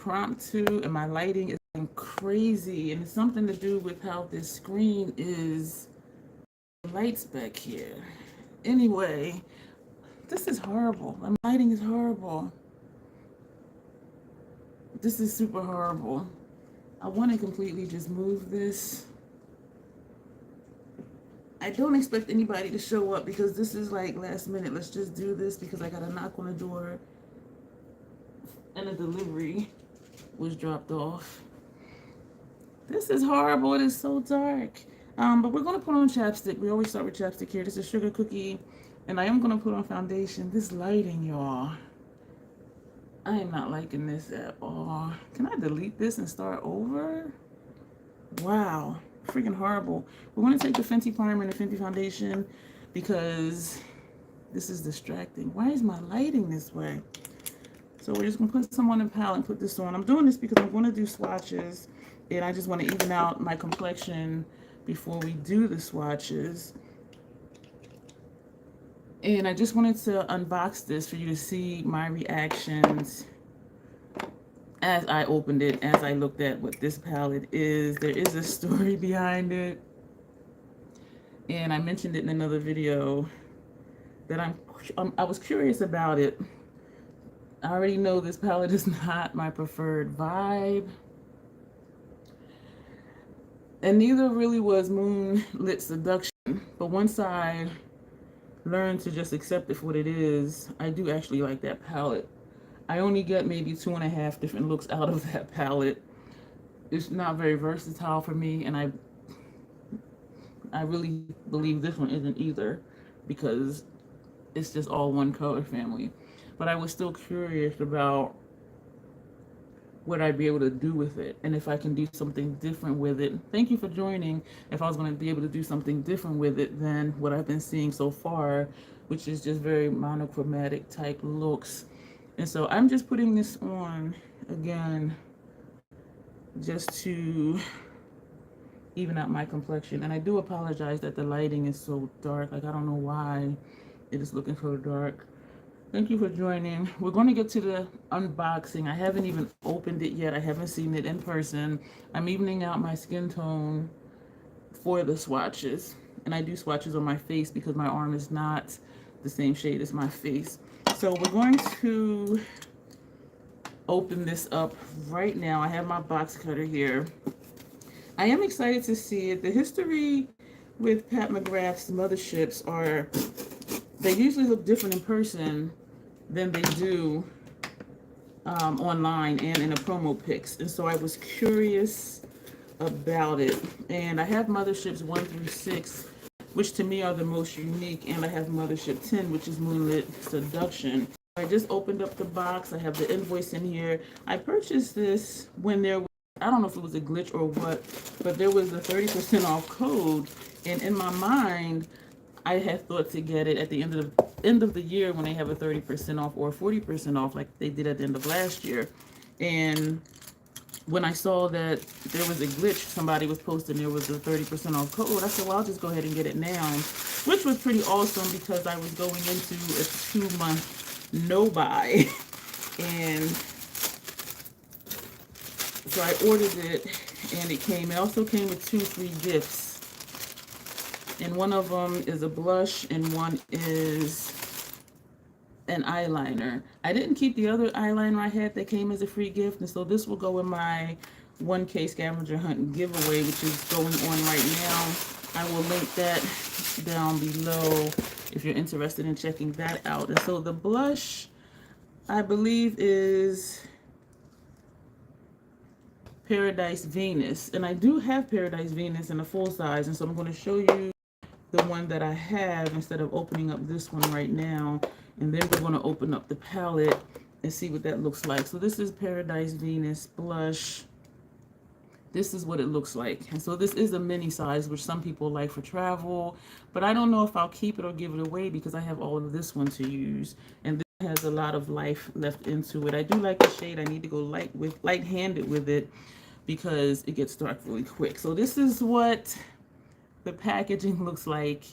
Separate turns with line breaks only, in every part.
impromptu and my lighting is going crazy, and it's something to do with how this screen is, lights back here. Anyway, this is horrible. My lighting is horrible. This is super horrible. I want to completely just move this. I don't expect anybody to show up because this is like last minute. Let's just do this because I got a knock on the door and a delivery was dropped off. This is horrible. It is so dark. But we're going to put on chapstick. We always start with chapstick here. This is Sugar Cookie. And I am going to put on foundation. This lighting, y'all. I am not liking this at all. Can I delete this and start over? Wow. Freaking horrible. We're going to take the Fenty primer and the Fenty foundation because this is distracting. Why is my lighting this way? So we're just going to put some on the palette and put this on. I'm doing this because I'm going to do swatches. And I just want to even out my complexion before we do the swatches. And I just wanted to unbox this for you to see my reactions as I opened it, as I looked at what this palette is. There is a story behind it. And I mentioned it in another video that I was curious about it. I already know this palette is not my preferred vibe. And neither really was Moonlit Seduction. But once I learned to just accept it for what it is, I do actually like that palette. I only get maybe 2.5 different looks out of that palette. It's not very versatile for me, and I really believe this one isn't either because it's just all one color family. But I was still curious about what I'd be able to do with it and if I can do something different with it. Thank you for joining. If I was going to be able to do something different with it than what I've been seeing so far, which is just very monochromatic type looks. And so I'm just putting this on again just to even out my complexion. And I do apologize that the lighting is so dark. Like, I don't know why it is looking so dark. Thank you for joining. We're going to get to the unboxing. I haven't even opened it yet. I haven't seen it in person. I'm evening out my skin tone for the swatches. And I do swatches on my face because my arm is not the same shade as my face. So we're going to open this up right now. I have my box cutter here. I am excited to see it. The history with Pat McGrath's Motherships are, they usually look different in person than they do online and in the promo pics. And so I was curious about it. And I have Motherships 1 through 6, which to me are the most unique. And I have Mothership 10, which is Moonlit Seduction. I just opened up the box. I have the invoice in here. I purchased this when there was, I don't know if it was a glitch or what, but there was a 30% off code. And in my mind, I had thought to get it at the end of the year when they have a 30% off or 40% off like they did at the end of last year. And when I saw that there was a glitch, somebody was posting there was a 30% off code, I said, well, I'll just go ahead and get it now, which was pretty awesome because I was going into a 2-month no-buy. And so I ordered it and it came. It also came with 2 free gifts. And one of them is a blush and one is an eyeliner. I didn't keep the other eyeliner I had that came as a free gift. And so this will go in my 1K scavenger hunt giveaway, which is going on right now. I will link that down below if you're interested in checking that out. And so the blush, I believe, is Paradise Venus. And I do have Paradise Venus in a full size. And so I'm going to show you the one that I have instead of opening up this one right now. And then we're going to open up the palette and see what that looks like. So this is Paradise Venus blush. This is what it looks like. And so this is a mini size, which some people like for travel, but I don't know if I'll keep it or give it away because I have all of this one to use. And this has a lot of life left into it. I do like the shade. I need to go light-handed with it because it gets dark really quick. So this is what the packaging looks like.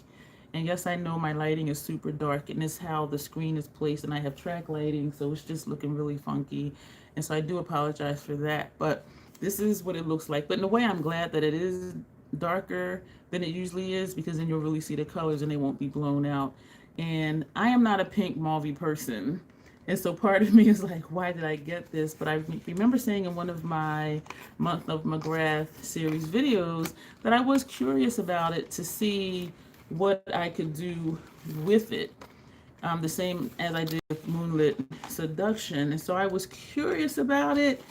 And yes, I know my lighting is super dark and it's how the screen is placed, and I have track lighting, so it's just looking really funky. And so I do apologize for that. But this is what it looks like. But in a way, I'm glad that it is darker than it usually is, because then you'll really see the colors and they won't be blown out. And I am not a pink mauvey person. And so part of me is like, why did I get this? But I remember saying in one of my Month of McGrath series videos that I was curious about it to see what I could do with it. The same as I did with Moonlit Seduction. And so I was curious about it.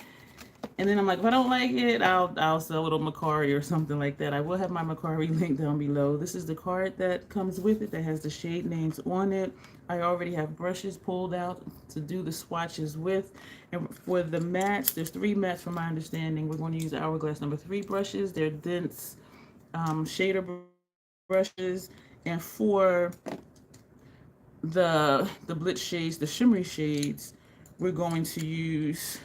And then I'm like, if I don't like it, I'll sell it on Mercari or something like that. I will have my Mercari link down below. This is the card that comes with it that has the shade names on it. I already have brushes pulled out to do the swatches with. And for the mattes, there's 3 mattes from my understanding. We're going to use Hourglass number 3 brushes. They're dense shader brushes. And for the blitz shades, the shimmery shades, we're going to use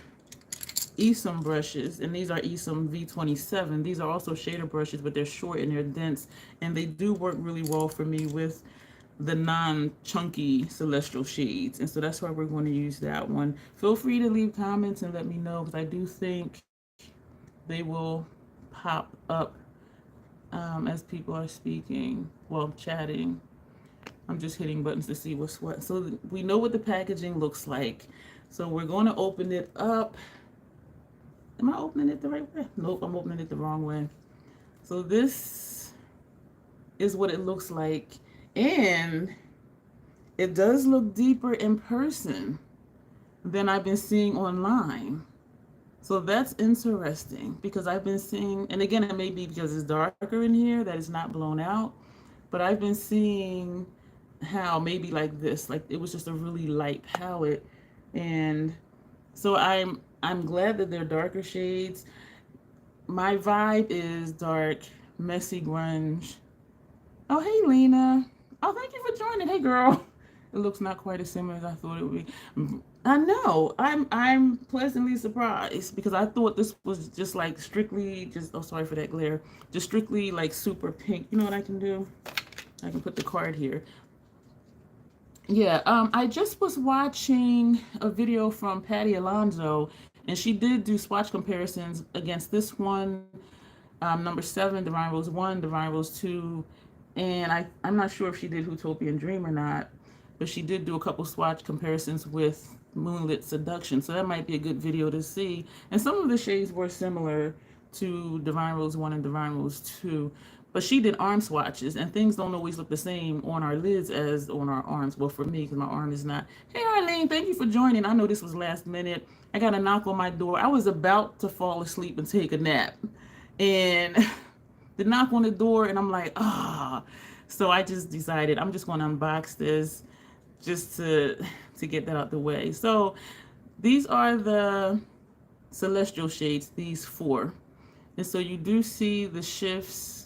Esom brushes, and these are Esom V27. These are also shader brushes, but they're short and they're dense, and they do work really well for me with the non-chunky celestial shades. And so that's why we're going to use that one. Feel free to leave comments and let me know, because I do think they will pop up as people are speaking, well, chatting. I'm just hitting buttons to see what's what. So we know what the packaging looks like. So we're going to open it up. Am I opening it the right way? Nope, I'm opening it the wrong way. So this is what it looks like. And it does look deeper in person than I've been seeing online. So that's interesting, because I've been seeing, and again, it may be because it's darker in here that it's not blown out, but I've been seeing how maybe like this, like it was just a really light palette. And so I'm glad that they're darker shades. My vibe is dark, messy grunge. Oh, hey, Lena. Oh, thank you for joining. Hey, girl. It looks not quite as similar as I thought it would be. I know. I'm pleasantly surprised, because I thought this was just like strictly just, oh, sorry for that glare. Just strictly like super pink. You know what I can do? I can put the card here. Yeah, I just was watching a video from Patty Alonso, and she did do swatch comparisons against this one, number 7, Divine Rose 1, Divine Rose 2, and I'm not sure if she did Utopian Dream or not, but she did do a couple swatch comparisons with Moonlit Seduction, so that might be a good video to see. And some of the shades were similar to Divine Rose 1 and Divine Rose 2. But she did arm swatches, and things don't always look the same on our lids as on our arms. Well, for me, because my arm is not. Hey, Arlene, thank you for joining. I know this was last minute. I got a knock on my door. I was about to fall asleep and take a nap. And the knock on the door, and I'm like, ah. So I just decided I'm just going to unbox this just to get that out the way. So these are the celestial shades, these 4. And so you do see the shifts.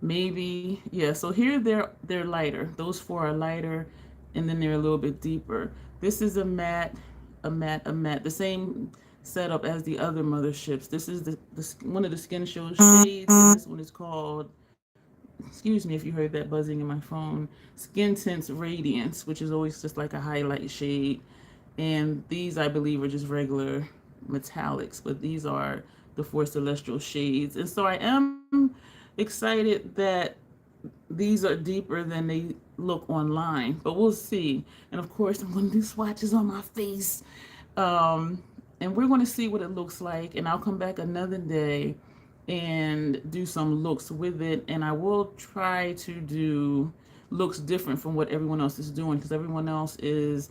Maybe, yeah, so here they're lighter. Those 4 are lighter, and then they're a little bit deeper. This is a matte, the same setup as the other motherships. This is the one of the skin show shades, and this one is called, excuse me if you heard that buzzing in my phone, Skin Tints Radiance, which is always just like a highlight shade. And these, I believe, are just regular metallics, but these are the 4 celestial shades. And so I am excited that these are deeper than they look online, but we'll see. And of course, I'm going to do swatches on my face, and we're going to see what it looks like. And I'll come back another day and do some looks with it, and I will try to do looks different from what everyone else is doing, because everyone else is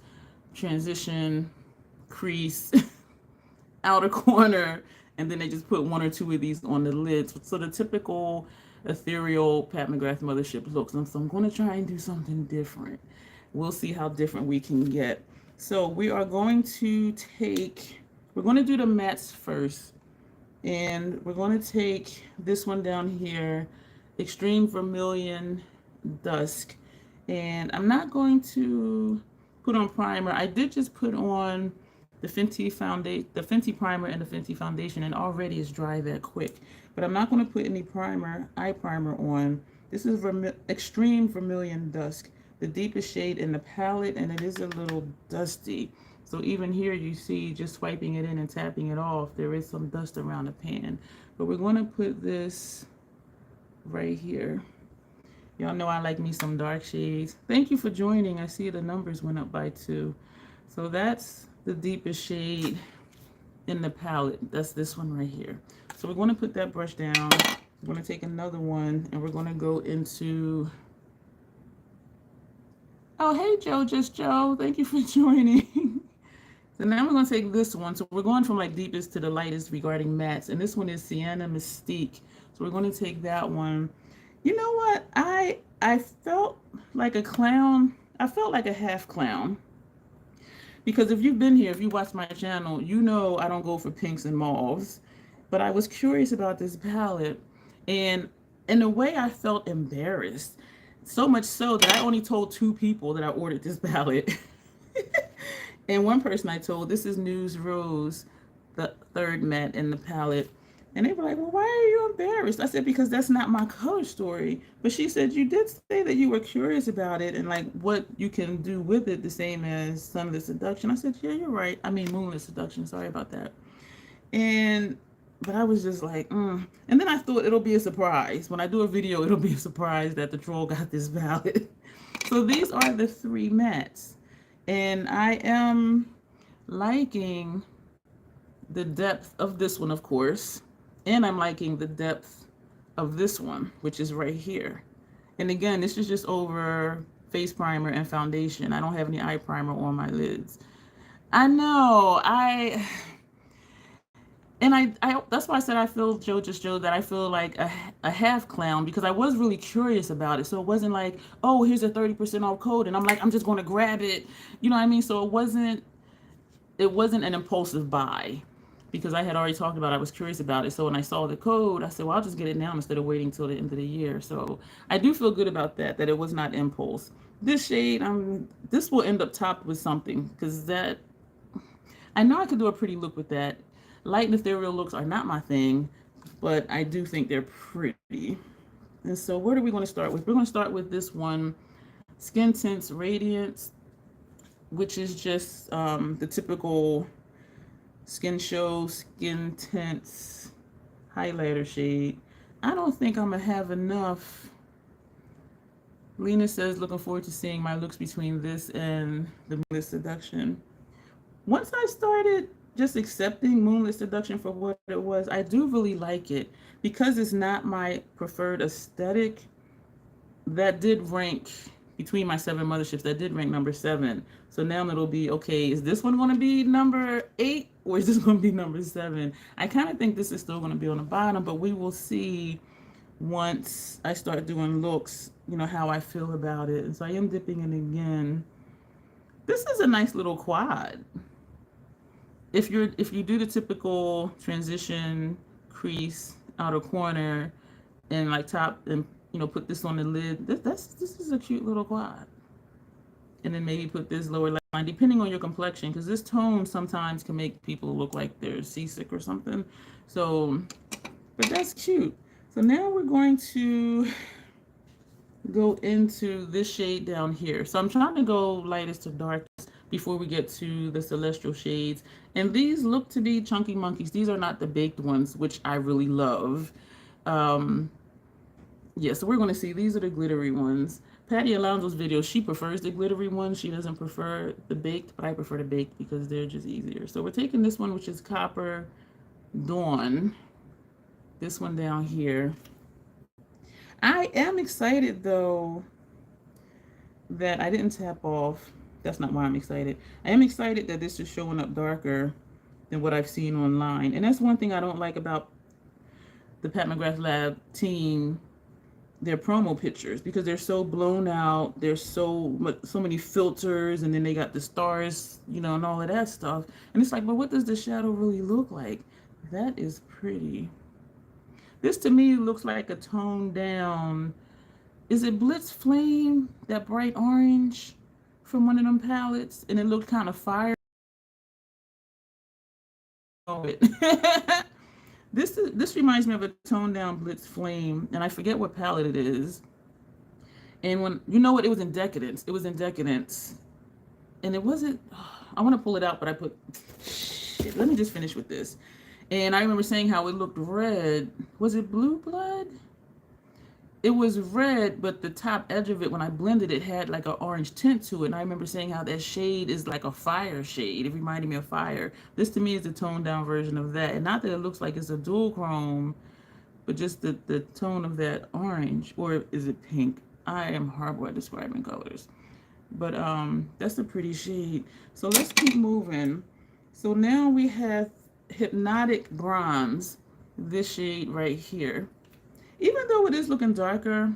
transition, crease, outer corner, and then they just put 1 or 2 of these on the lids. So the typical ethereal Pat McGrath Mothership looks. And so I'm going to try and do something different. We'll see how different we can get. So we are going to we're going to do the mattes first. And we're going to take this one down here, Extreme Vermilion Dusk. And I'm not going to put on primer. I did just put on the Fenty primer and the Fenty foundation, and already it's dry that quick. But I'm not going to put any eye primer on. This is Extreme Vermilion Dusk, the deepest shade in the palette, and it is a little dusty. So even here you see just swiping it in and tapping it off, there is some dust around the pan. But we're going to put this right here. Y'all know I like me some dark shades. Thank you for joining. I see the numbers went up by 2. So that's the deepest shade in the palette. That's this one right here. So we're going to put that brush down. We're going to take another one and we're going to go into... Oh, hey, Joe, just Joe. Thank you for joining. So now we're going to take this one. So we're going from like deepest to the lightest regarding mattes. And this one is Sienna Mystique. So we're going to take that one. You know what? I felt like a clown. I felt like a half clown. Because if you've been here, if you watch my channel, you know I don't go for pinks and mauves. But I was curious about this palette. And in a way, I felt embarrassed. So much so that I only told 2 people that I ordered this palette. And one person I told, this is News Rose, the 3rd matte in the palette. And they were like, well, why are you embarrassed? I said, because that's not my color story. But she said, you did say that you were curious about it and like what you can do with it, the same as Sunlit Seduction. I said, yeah, you're right. I mean, Moonlit Seduction. Sorry about that. But I was just like, And then I thought it'll be a surprise. When I do a video, it'll be a surprise that the troll got this palette. So these are the 3 mattes. And I am liking the depth of this one, of course. And I'm liking the depth of this one, which is right here. And again, this is just over face primer and foundation. I don't have any eye primer on my lids. I know, that's why I said I feel, Joe, just Joe, that I feel like a half clown, because I was really curious about it. So it wasn't like, oh, here's a 30% off code, and I'm like, I'm just going to grab it. You know what I mean? So it wasn't an impulsive buy, because I had already talked about it. I was curious about it. So when I saw the code, I said, well, I'll just get it now instead of waiting till the end of the year. So I do feel good about that it was not impulse. This shade, this will end up topped with something, because I know I could do a pretty look with that. Light and ethereal looks are not my thing, but I do think they're pretty. And so what are we going to start with? We're going to start with this one, Skin Tints Radiance, which is just the typical Skin Show Skin Tints highlighter shade. I don't think I'm going to have enough. Lena says, looking forward to seeing my looks between this and the Moonlit Seduction. Once I started just accepting Moonlit Seduction for what it was, I do really like it. Because it's not my preferred aesthetic, that did rank between my 7 motherships, that did rank number 7. So now it'll be, okay, is this one going to be number 8 or is this going to be number 7? I kind of think this is still going to be on the bottom, but we will see once I start doing looks, you know, how I feel about it. And so I am dipping in again. This is a nice little quad. If you do the typical transition crease outer corner and like top and put this on the lid, this is a cute little quad. And then maybe put this lower line depending on your complexion, because this tone sometimes can make people look like they're seasick or something. So, but that's cute. So now we're going to go into this shade down here. So I'm trying to go lightest to darkest before we get to the celestial shades. And these look to be chunky monkeys. These are not the baked ones, which I really love. Yeah, so we're going to see, these are the glittery ones. Patty Alonso's video, she prefers the glittery ones. She doesn't prefer the baked, but I prefer the baked because they're just easier. So we're taking this one, which is Copper Dawn. This one down here. I am excited, though, that I didn't tap off. That's not why I'm excited. I am excited that this is showing up darker than what I've seen online. And that's one thing I don't like about the Pat McGrath Lab team, their promo pictures, because they're so blown out. There's so many filters, and then they got the stars, and all of that stuff. And it's like, but what does the shadow really look like? That is pretty. This to me looks like a toned down, is it Blitz Flame, that bright orange from one of them palettes? And it looked kind of fire. This reminds me of a toned down Blitz Flame, and I forget what palette it is. And when, it was in Decadence. It was in Decadence. And it wasn't, I want to pull it out, but I put, shit, let me just finish with this. And I remember saying how it looked red. Was it blue blood? It was red, but the top edge of it, when I blended it, had like an orange tint to it. And I remember saying how that shade is like a fire shade. It reminded me of fire. This to me is a toned down version of that. And not that it looks like it's a dual chrome, but just the tone of that orange. Or is it pink? I am horrible at describing colors. But that's a pretty shade. So let's keep moving. So now we have Hypnotic Bronze, this shade right here. Even though it is looking darker,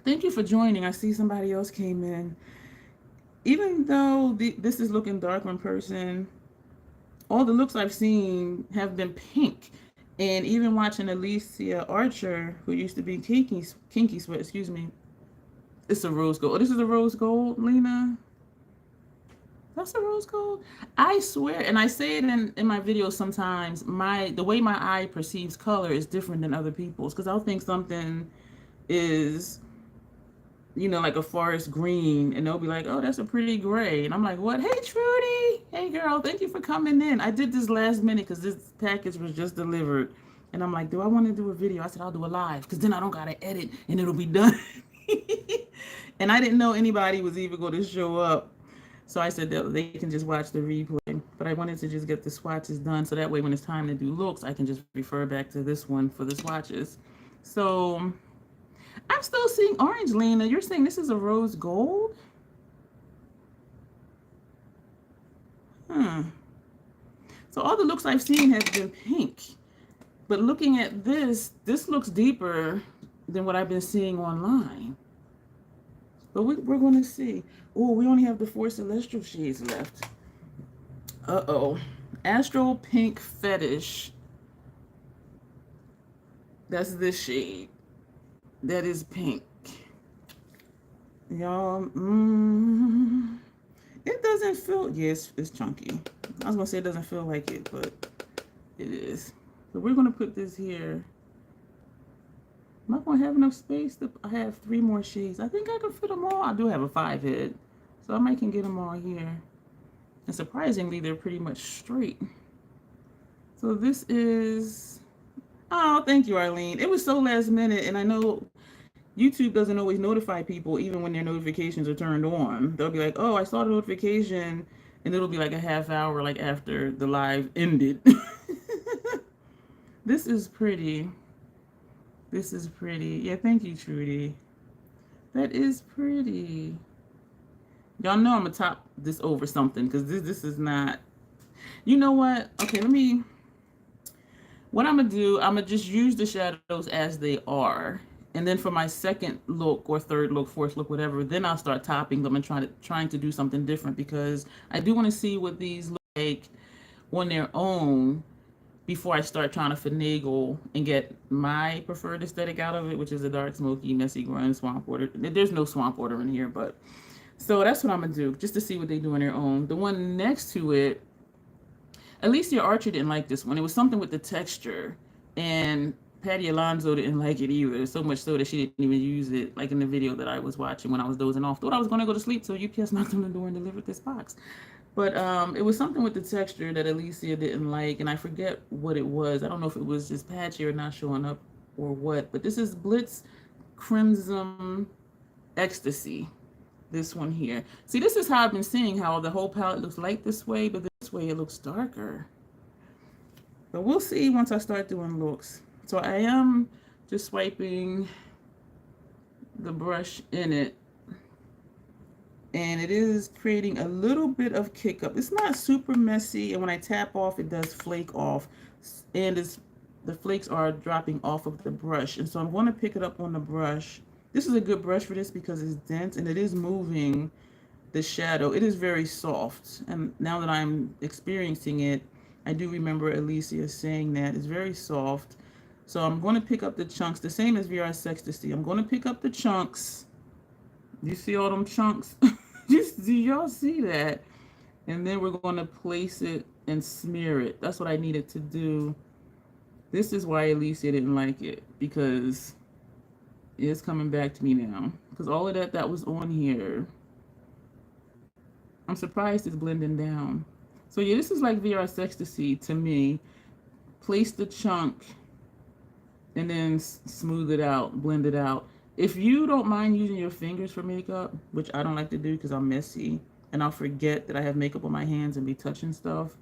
thank you for joining. I see somebody else came in. Even though this is looking darker in person, all the looks I've seen have been pink. And even watching Alicia Archer, who used to be Kinky Sweat, excuse me, it's a rose gold. Oh, this is a rose gold, Lena? That's a rose gold? I swear, and I say it in my videos sometimes, the way my eye perceives color is different than other people's, because I'll think something is, you know, like a forest green, and they'll be like, oh, that's a pretty gray. And I'm like, what? Hey, Trudy. Hey, girl, thank you for coming in. I did this last minute because this package was just delivered. And I'm like, do I want to do a video? I said, I'll do a live, because then I don't got to edit, and it'll be done. And I didn't know anybody was even going to show up. So I said that they can just watch the replay. But I wanted to just get the swatches done, so that way when it's time to do looks, I can just refer back to this one for the swatches. So I'm still seeing orange, Lena. You're saying this is a rose gold? So all the looks I've seen have been pink. But looking at this looks deeper than what I've been seeing online. But we're going to see. Oh, we only have the 4 celestial shades left. Uh-oh. Astral Pink Fetish. That's this shade. That is pink. Y'all, it doesn't feel, yes, it's chunky. I was going to say it doesn't feel like it, but it is. So we're going to put this here. Am I going to have enough space? I have 3 more shades. I think I can fit them all. I do have a 5 head, so I might can get them all here. And surprisingly, they're pretty much straight. So this is, oh, thank you, Arlene. It was so last minute, and I know YouTube doesn't always notify people even when their notifications are turned on. They'll be like, oh, I saw the notification, and it'll be like a half hour like after the live ended. This is pretty. This is pretty. Yeah, thank you, Trudy. That is pretty. Y'all know I'm gonna top this over something, because this is not, you know what? Okay, what I'm gonna do, I'm gonna just use the shadows as they are. And then for my second look or third look, fourth look, whatever, then I'll start topping them and trying to do something different, because I do want to see what these look like on their own before I start trying to finagle and get my preferred aesthetic out of it, which is a dark, smoky, messy, grunge, swamp order. There's no swamp order in here, but so that's what I'm gonna do, just to see what they do on their own. The one next to it, Alicia Archer didn't like this one. It was something with the texture, and Patty Alonso didn't like it either, so much so that she didn't even use it, like in the video that I was watching when I was dozing off. Thought I was gonna go to sleep, so UPS knocked on the door and delivered this box. But it was something with the texture that Alicia didn't like, and I forget what it was. I don't know if it was just patchy or not showing up or what, but this is Blitz Crimson Ecstasy, this one here. See, this is how I've been seeing how the whole palette looks light this way, but this way it looks darker. But we'll see once I start doing looks. So I am just swiping the brush in it, and it is creating a little bit of kick up. It's not super messy, and when I tap off, it does flake off, and the flakes are dropping off of the brush. And so I'm going to pick it up on the brush. This is a good brush for this because it's dense and it is moving the shadow. It is very soft, and now that I'm experiencing it, I do remember Alicia saying that it's very soft. So I'm going to pick up the chunks, the same as VR's Ecstasy. I'm going to pick up the chunks. You see all them chunks? Do y'all see that? And then we're going to place it and smear it. That's what I needed to do. This is why Alicia didn't like it, because it's coming back to me now. Because all of that was on here. I'm surprised it's blending down. So yeah, this is like VR's Ecstasy to me. Place the chunk and then smooth it out, blend it out. If you don't mind using your fingers for makeup, which I don't like to do because I'm messy and I'll forget that I have makeup on my hands and be touching stuff.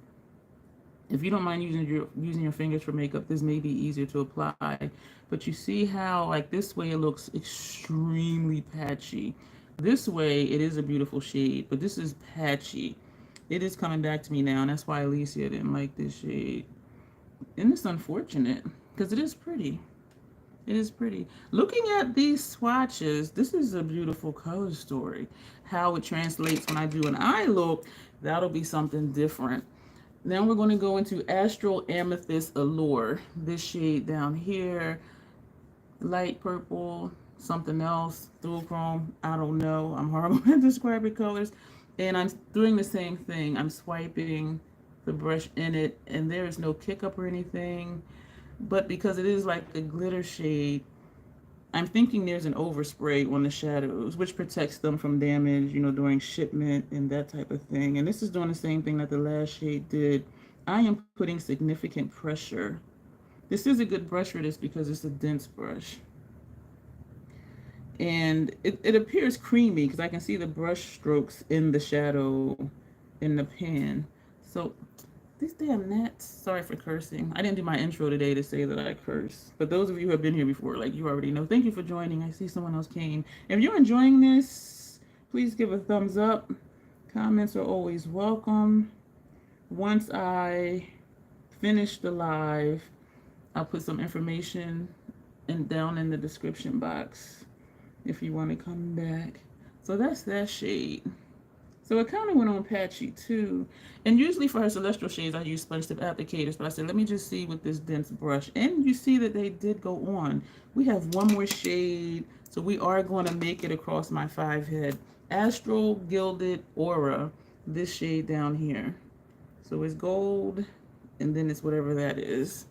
If you don't mind using your fingers for makeup, this may be easier to apply. But you see how like this way it looks extremely patchy. This way it is a beautiful shade, but this is patchy. It is coming back to me now, and that's why Alicia didn't like this shade. And it's unfortunate because it is pretty. It is pretty. Looking at these swatches, this is a beautiful color story. How it translates when I do an eye look, that'll be something different. Now we're going to go into Astral Amethyst Allure. This shade down here, light purple, something else, duochrome, I don't know. I'm horrible at describing colors. And I'm doing the same thing. I'm swiping the brush in it, and there is no kick up or anything. But because it is like a glitter shade, I'm thinking there's an overspray on the shadows, which protects them from damage, you know, during shipment and that type of thing. And this is doing the same thing that the last shade did. I am putting significant pressure. This is a good brush for this because it's a dense brush. And it appears creamy because I can see the brush strokes in the shadow in the pan. So these damn gnats, sorry for cursing. I didn't do my intro today to say that I curse. But those of you who have been here before, like you already know, thank you for joining. I see someone else came. If you're enjoying this, please give a thumbs up. Comments are always welcome. Once I finish the live, I'll put some information down in the description box if you want to come back. So that's that shade. So it kind of went on patchy too. And usually for her celestial shades, I use sponge tip applicators, but I said, let me just see with this dense brush. And you see that they did go on. We have one more shade. So we are going to make it across my 5 head. Astral Gilded Aura, this shade down here. So it's gold, and then it's whatever that is.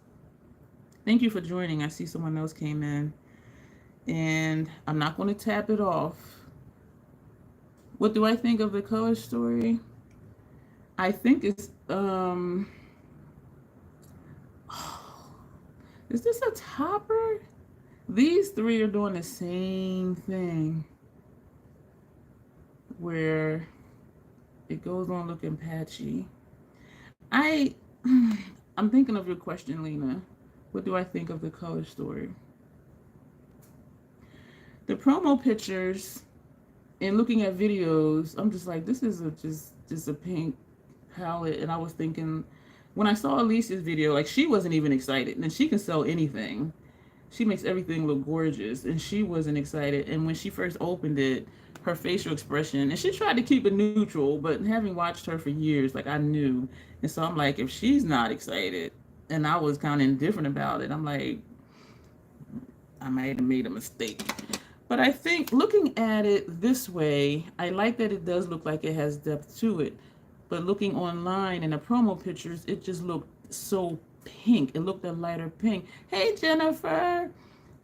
Thank you for joining. I see someone else came in. And I'm not going to tap it off. What do I think of the color story? I think it's, is this a topper? These three are doing the same thing where it goes on looking patchy. I'm thinking of your question, Lena. What do I think of the color story? The promo pictures and looking at videos, I'm just like, this is just a pink palette. And I was thinking, when I saw Alicia's video, like she wasn't even excited. And she can sell anything. She makes everything look gorgeous. And she wasn't excited. And when she first opened it, her facial expression, and she tried to keep it neutral, but having watched her for years, like I knew. And so I'm like, if she's not excited, and I was kind of indifferent about it, I'm like, I might have made a mistake. But I think looking at it this way, I like that it does look like it has depth to it. But looking online in the promo pictures, it just looked so pink. It looked a lighter pink. Hey, Jennifer.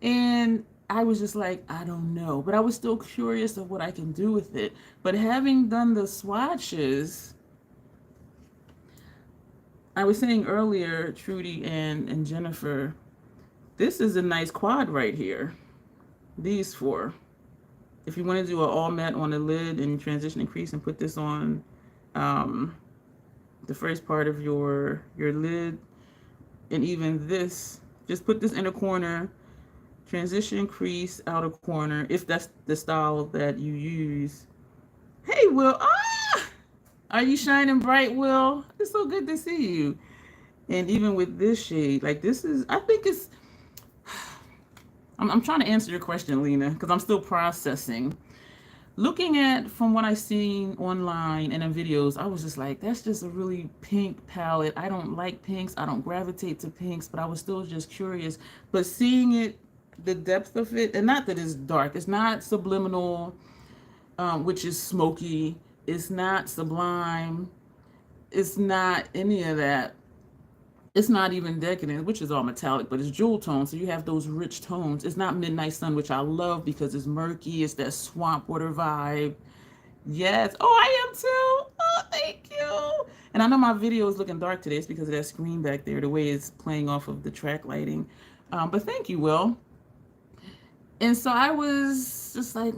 And I was just like, I don't know. But I was still curious of what I can do with it. But having done the swatches, I was saying earlier, Trudy and Jennifer, this is a nice quad right here. These four. If you want to do an all matte on the lid and transition and crease and put this on the first part of your lid, and even this, just put this in a corner, transition, crease, outer corner, if that's the style that you use. Hey, Will. Are you shining bright, Will? It's so good to see you. And even with this shade, like this is, I think it's, I'm trying to answer your question, Lena, because I'm still processing. Looking at from what I've seen online and in videos, I was just like, that's just a really pink palette. I don't like pinks. I don't gravitate to pinks, but I was still just curious. But seeing it, the depth of it, and not that it's dark. It's not subliminal, which is smoky. It's not sublime. It's not any of that. It's not even decadent, which is all metallic, but it's jewel tone, so you have those rich tones. It's not Midnight Sun, which I love because it's murky. It's that swamp water vibe. Yes. Oh, I am too. Thank you. And I know my video is looking dark today. It's because of that screen back there, the way it's playing off of the track lighting. But thank you, Will. And so I was just like,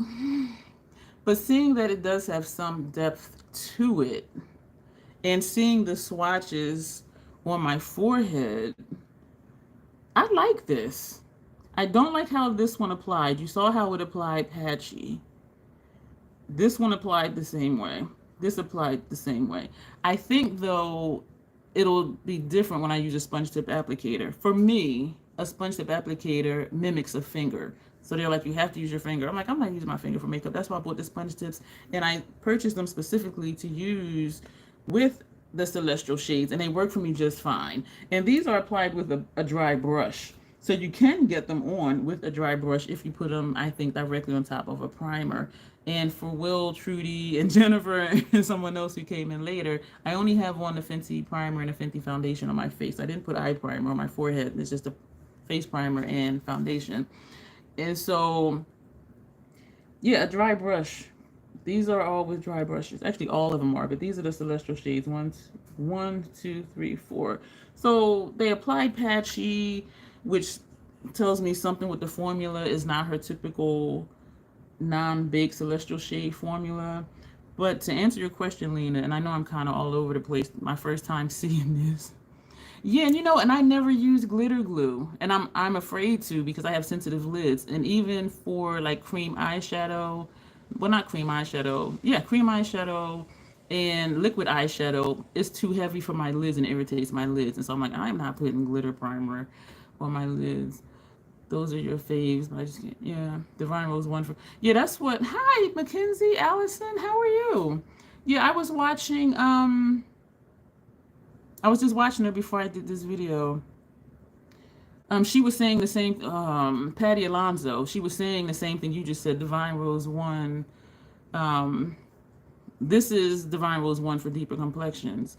but seeing that it does have some depth to it, and seeing the swatches on my forehead, I like this. I don't like how this one applied. You saw how it applied patchy. This one applied the same way. This applied the same way. I think, though, it'll be different when I use a sponge tip applicator. For me, a sponge tip applicator mimics a finger. So they're like, you have to use your finger. I'm like, I'm not using my finger for makeup. That's why I bought the sponge tips. And I purchased them specifically to use with the celestial shades. And they work for me just fine. And these are applied with a dry brush. So you can get them on with a dry brush if you put them, I think, directly on top of a primer. And for Will, Trudy, and Jennifer, and someone else who came in later, I only have on the Fenty primer and a Fenty foundation on my face. I didn't put eye primer on my forehead. It's just a face primer and foundation. And so, yeah, a dry brush. These are all with dry brushes. Actually, all of them are, but these are the celestial shades. One, two, three, four. So they applied patchy, which tells me something with the formula is not her typical non-big celestial shade formula. But to answer your question, Lena, and I know I'm kind of all over the place, my first time seeing this. Yeah, and and I never use glitter glue, and I'm afraid to because I have sensitive lids, and even for like cream eyeshadow, well, not cream eyeshadow, yeah, cream eyeshadow and liquid eyeshadow, it's too heavy for my lids and irritates my lids, and so I'm like, I'm not putting glitter primer on my lids. Those are your faves, but I just can't. Yeah, Divine Rose one for. Yeah, that's what. Hi, Mackenzie, Allison, how are you? Yeah, I was watching. I was just watching her before I did this video. She was saying the same. Patty Alonso. She was saying the same thing you just said. Divine Rose one. Um, this is Divine Rose one for deeper complexions.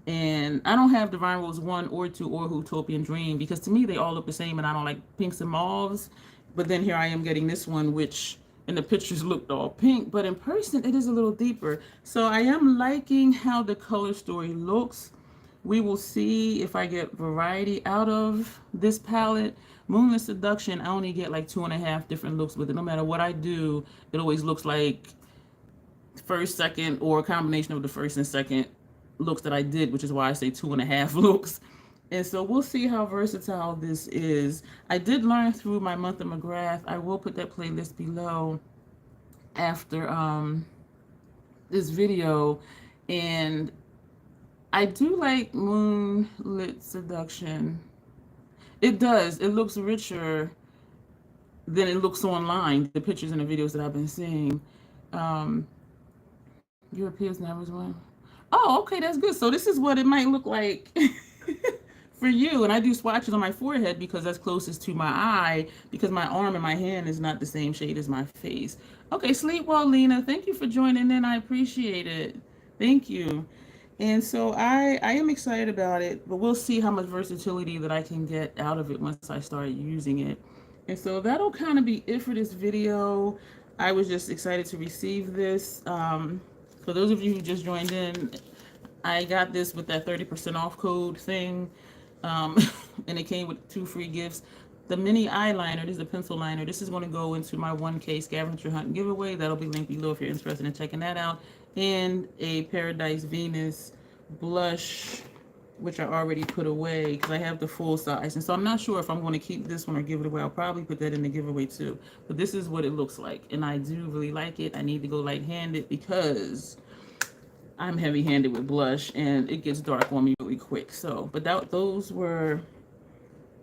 And I don't have Divine Rose 1 or 2 or Utopian Dream because to me they all look the same and I don't like pinks and mauves. But then here I am getting this one, which in the pictures looked all pink, but in person it is a little deeper. So I am liking how the color story looks. We will see if I get variety out of this palette. Moonlit Seduction, I only get like 2.5 different looks with it. No matter what I do, it always looks like first, second, or a combination of the first and second looks that I did, which is why I say 2.5 looks. And so we'll see how versatile this is. I did learn through my month of McGrath. I will put that playlist below after this video. And I do like Moonlit Seduction. It does. It looks richer than it looks online, the pictures and the videos that I've been seeing. Europeans never one. Oh, okay, that's good. So this is what it might look like for you. And I do swatches on my forehead because that's closest to my eye because my arm and my hand is not the same shade as my face. Okay, sleep well, Lena. Thank you for joining in. I appreciate it. Thank you. And so I am excited about it, but we'll see how much versatility that I can get out of it once I start using it. And so that'll kind of be it for this video. I was just excited to receive this. For those of you who just joined in, I got this with that 30% off code thing, and it came with 2 free gifts. The mini eyeliner, this is a pencil liner. This is going to go into my 1K scavenger hunt giveaway. That'll be linked below if you're interested in checking that out. And a Paradise Venus blush, which I already put away because I have the full size. And so I'm not sure if I'm going to keep this one or give it away. I'll probably put that in the giveaway too. But this is what it looks like. And I do really like it. I need to go light-handed because I'm heavy-handed with blush and it gets dark on me really quick. So, but those were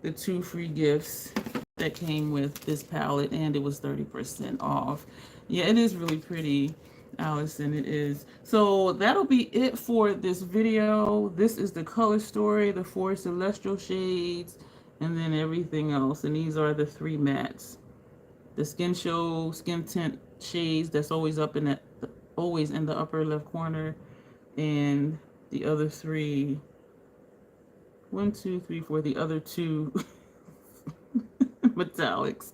the 2 free gifts that came with this palette, and it was 30% off. Yeah, it is really pretty, Allison, it is. So that'll be it for this video. This is the color story, the 4 celestial shades, and then everything else. And these are the 3 mattes. The Skin Show Skin Tint shades that's always up in that, always in the upper left corner, and the other 3, 1, 2, 3, 4, the other 2 metallics.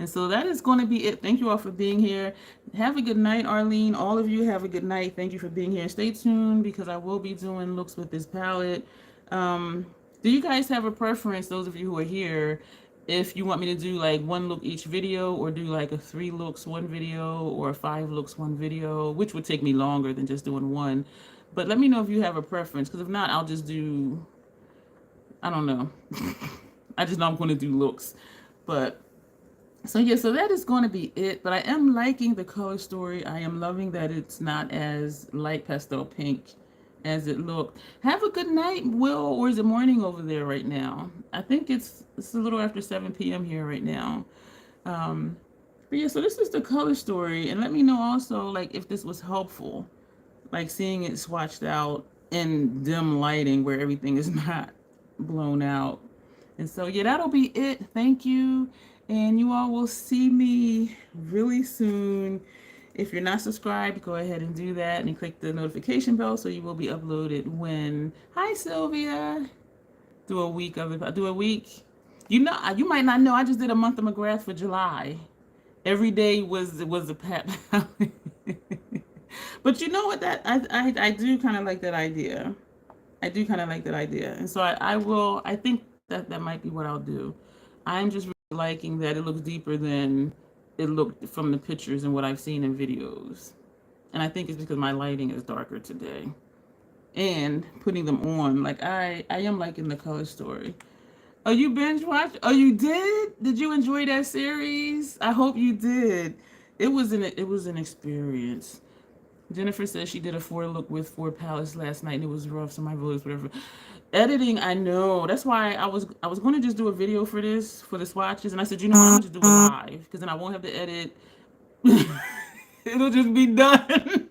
And so that is going to be it. Thank you all for being here. Have a good night, Arlene. All of you have a good night. Thank you for being here. Stay tuned because I will be doing looks with this palette. Um, do you guys have a preference, those of you who are here, if you want me to do like one look each video, or do like a 3 looks one video, or a 5 looks one video, which would take me longer than just doing one. But let me know if you have a preference, because if not, I'll just do, I don't know. I just know I'm going to do looks. But so yeah, so that is going to be it. But I am liking the color story. I am loving that it's not as light pastel pink as it looked. Have a good night, Will, or is it morning over there right now? I think it's a little after 7 p.m. here right now. But yeah, so this is the color story, and let me know also like if this was helpful, like seeing it swatched out in dim lighting where everything is not blown out. And so yeah, that'll be it. Thank you, and you all will see me really soon. If you're not subscribed, go ahead and do that and click the notification bell so you will be uploaded when. Hi, Sylvia. Do a week of it. Do a week. You know, you might not know. I just did a month of McGrath for July. Every day was a pat. But you know what? That I do kind of like that idea. I do kind of like that idea, and so I will. I think that might be what I'll do. I'm just really liking that it looks deeper than it looked from the pictures and what I've seen in videos. And I think it's because my lighting is darker today. And putting them on, like I am liking the color story. Oh, you binge watched? Oh, you did? Did you enjoy that series? I hope you did. It was an experience. Jennifer says she did a 4 look with 4 palettes last night and it was rough, so my voice whatever. Editing, I know. That's why I was going to just do a video for this, for the swatches, and I said, you know what, I'm going to just do it live because then I won't have to edit. It'll just be done.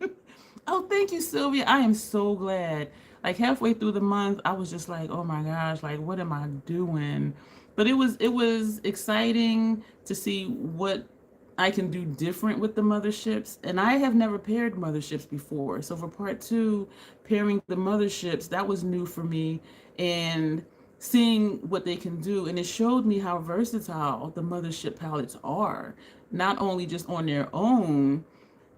Oh, thank you, Sylvia. I am so glad. Like halfway through the month, I was just like, oh my gosh, like what am I doing? But it was exciting to see what I can do different with the motherships. And I have never paired motherships before. So for part 2, pairing the motherships, that was new for me. And seeing what they can do. And it showed me how versatile the mothership palettes are. Not only just on their own,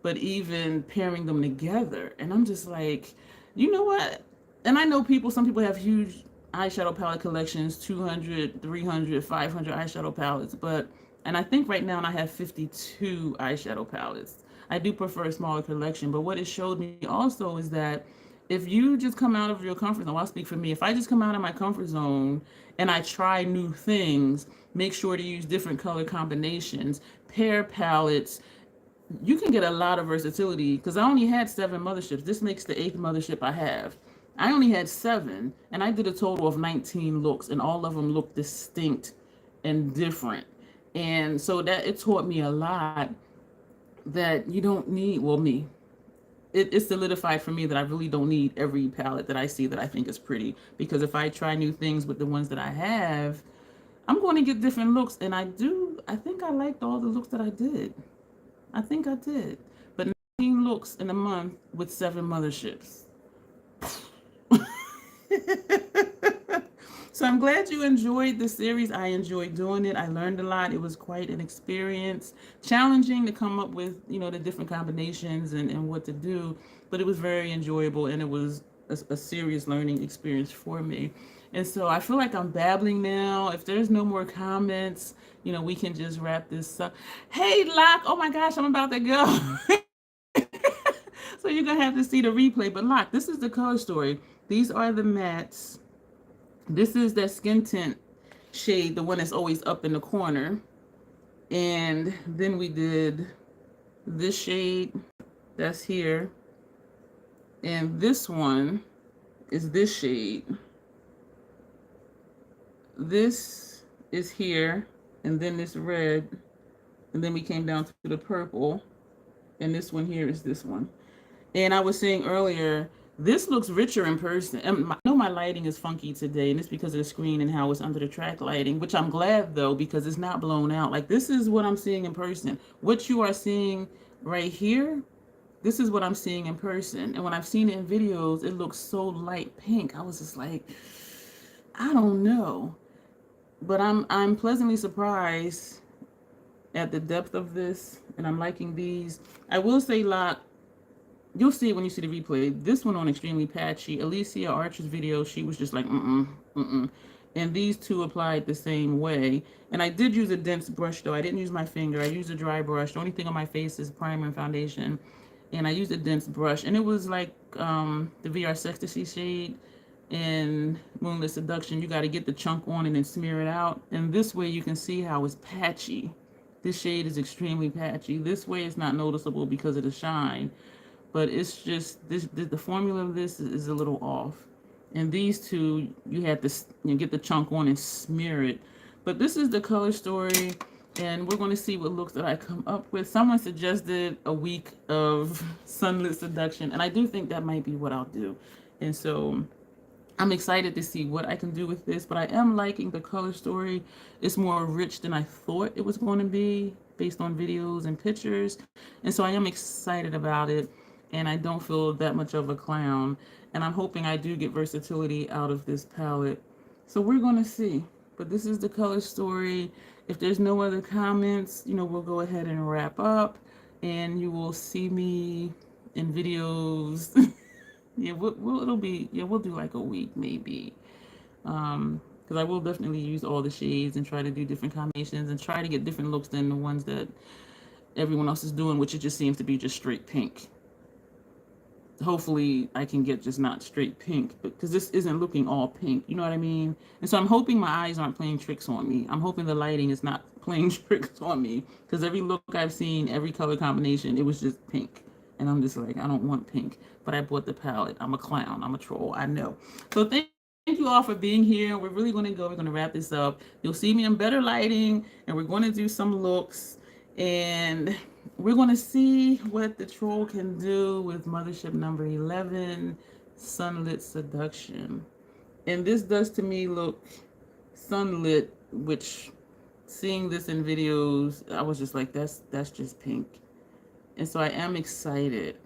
but even pairing them together. And I'm just like, you know what? And I know some people have huge eyeshadow palette collections, 200, 300, 500 eyeshadow palettes, and I think right now I have 52 eyeshadow palettes. I do prefer a smaller collection, but what it showed me also is that if you just come out of your comfort zone, I'll speak for me, if I just come out of my comfort zone and I try new things, make sure to use different color combinations, pair palettes, you can get a lot of versatility because I only had 7 motherships. This makes the 8th mothership I have. I only had 7, and I did a total of 19 looks, and all of them look distinct and different. And so that it taught me a lot that you don't need, well, me. It's solidified for me that I really don't need every palette that I see that I think is pretty. Because if I try new things with the ones that I have, I'm going to get different looks. And I think I liked all the looks that I did. I think I did. But 19 looks in a month with 7 motherships. So I'm glad you enjoyed the series. I enjoyed doing it. I learned a lot. It was quite an experience. Challenging to come up with, the different combinations and what to do. But it was very enjoyable, and it was a serious learning experience for me. And so I feel like I'm babbling now. If there's no more comments, we can just wrap this up. Hey, Locke. Oh my gosh, I'm about to go. So you're going to have to see the replay. But Locke, this is the color story. These are the mattes. This is that skin tint shade, the one that's always up in the corner. And then we did this shade that's here. And this one is this shade. This is here, and then this red, and then we came down to the purple, and this one here is this one. And I was saying earlier, this looks richer in person. And I know my lighting is funky today, and it's because of the screen and how it's under the track lighting, which I'm glad, though, because it's not blown out. Like, this is what I'm seeing in person. What you are seeing right here, this is what I'm seeing in person. And when I've seen it in videos, it looks so light pink. I was just like, I don't know. But I'm pleasantly surprised at the depth of this, and I'm liking these. I will say, lot, you'll see it when you see the replay. This one on extremely patchy. Alicia Archer's video, she was just like, and these two applied the same way. And I did use a dense brush though. I didn't use my finger. I used a dry brush. The only thing on my face is primer and foundation. And I used a dense brush. And it was like the VR Ecstasy shade in Moonlit Seduction. You got to get the chunk on and then smear it out. And this way you can see how it's patchy. This shade is extremely patchy. This way it's not noticeable because of the shine. But it's just, the formula of this is a little off. And these two, you had to get the chunk on and smear it. But this is the color story, and we're going to see what looks that I come up with. Someone suggested a week of Sunlit Seduction, and I do think that might be what I'll do. And so I'm excited to see what I can do with this, but I am liking the color story. It's more rich than I thought it was going to be based on videos and pictures. And so I am excited about it, and I don't feel that much of a clown. And I'm hoping I do get versatility out of this palette. So we're going to see. But this is the color story. If there's no other comments, we'll go ahead and wrap up. And you will see me in videos. Yeah, we'll do like a week maybe. Because I will definitely use all the shades and try to do different combinations and try to get different looks than the ones that everyone else is doing, which it just seems to be just straight pink. Hopefully I can get just not straight pink, because this isn't looking all pink, you know what I mean? And so I'm hoping my eyes aren't playing tricks on me. I'm hoping the lighting is not playing tricks on me, because every look I've seen, every color combination, it was just pink. And I'm just like, I don't want pink, but I bought the palette. I'm a clown, I'm a troll, I know. So thank you all for being here. We're really going to go, we're going to wrap this up. You'll see me in better lighting, and we're going to do some looks, and we're going to see what the troll can do with Mothership number 11, Sunlit Seduction. And this does to me look sunlit, which seeing this in videos, I was just like, that's just pink. And so I am excited.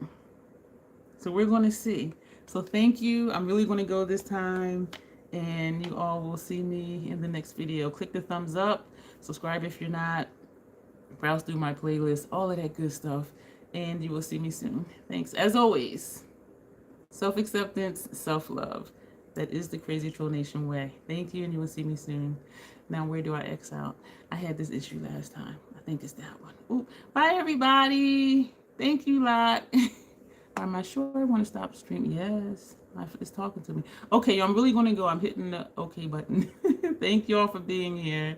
So we're going to see. So thank you. I'm really going to go this time, and you all will see me in the next video. Click the thumbs up, subscribe if you're not, browse through my playlist, all of that good stuff, and you will see me soon. Thanks. As always, self-acceptance, self-love. That is the Crazy Troll Nation way. Thank you, and you will see me soon. Now, where do I X out? I had this issue last time. I think it's that one. Ooh, bye, everybody. Thank you, lot. Am I sure I want to stop streaming? Yes. It's talking to me. Okay, I'm really going to go. I'm hitting the OK button. Thank you all for being here.